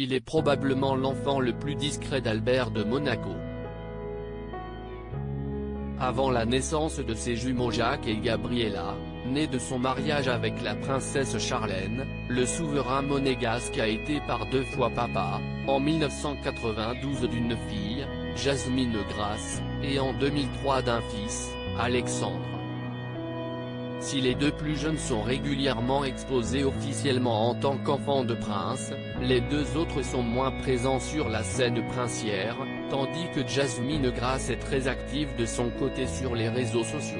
il est probablement l'enfant le plus discret d'Albert de Monaco. Avant la naissance de ses jumeaux Jacques et Gabriella, nés de son mariage avec la princesse Charlène, le souverain monégasque a été par 2 fois papa, en 1992 d'une fille, Jasmine Grace, et en 2003 d'un fils, Alexandre. Si les 2 plus jeunes sont régulièrement exposés officiellement en tant qu'enfants de prince, les 2 autres sont moins présents sur la scène princière, tandis que Jasmine Grace est très active de son côté sur les réseaux sociaux.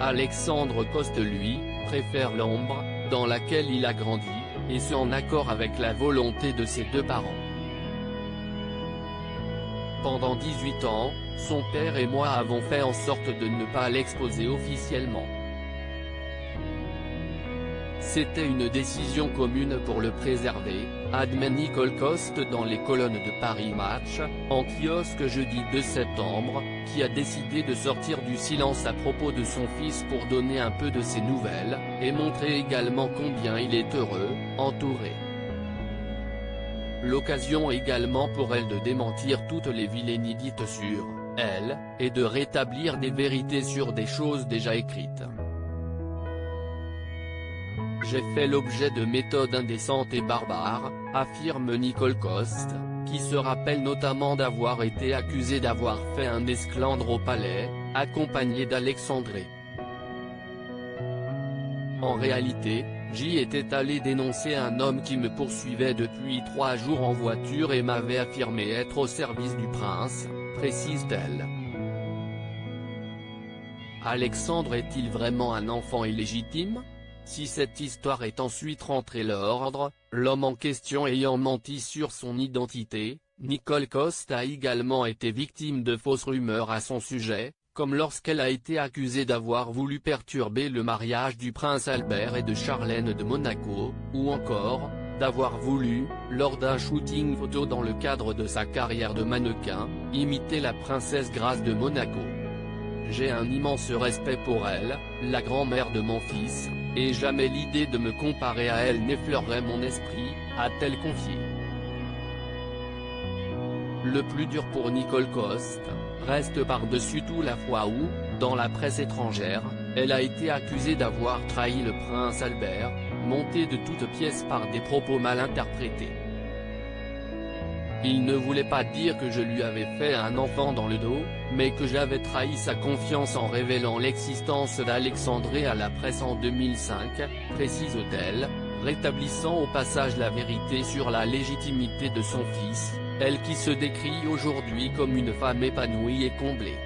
Alexandre Coste lui, préfère l'ombre, dans laquelle il a grandi, et ce en accord avec la volonté de ses 2 parents. Pendant 18 ans, son père et moi avons fait en sorte de ne pas l'exposer officiellement. C'était une décision commune pour le préserver, admet Nicole Coste dans les colonnes de Paris Match, en kiosque jeudi 2 septembre, qui a décidé de sortir du silence à propos de son fils pour donner un peu de ses nouvelles, et montrer également combien il est heureux, entouré. L'occasion également pour elle de démentir toutes les vilainies dites sur elle, et de rétablir des vérités sur des choses déjà écrites. J'ai fait l'objet de méthodes indécentes et barbares, affirme Nicole Coste, qui se rappelle notamment d'avoir été accusée d'avoir fait un esclandre au palais, accompagnée d'Alexandre. En réalité, j'y étais allé dénoncer un homme qui me poursuivait depuis 3 jours en voiture et m'avait affirmé être au service du prince, précise-t-elle. Alexandre est-il vraiment un enfant illégitime ? Si cette histoire est ensuite rentrée l'ordre, l'homme en question ayant menti sur son identité, Nicole Coste a également été victime de fausses rumeurs à son sujet, comme lorsqu'elle a été accusée d'avoir voulu perturber le mariage du prince Albert et de Charlène de Monaco, ou encore, d'avoir voulu, lors d'un shooting photo dans le cadre de sa carrière de mannequin, imiter la princesse Grace de Monaco. J'ai un immense respect pour elle, la grand-mère de mon fils, et jamais l'idée de me comparer à elle n'effleurerait mon esprit, a-t-elle confié. Le plus dur pour Nicole Coste, reste par-dessus tout la fois où, dans la presse étrangère, elle a été accusée d'avoir trahi le prince Albert, monté de toutes pièces par des propos mal interprétés. Il ne voulait pas dire que je lui avais fait un enfant dans le dos, mais que j'avais trahi sa confiance en révélant l'existence d'Alexandre à la presse en 2005, précise-t-elle, rétablissant au passage la vérité sur la légitimité de son fils, elle qui se décrit aujourd'hui comme une femme épanouie et comblée.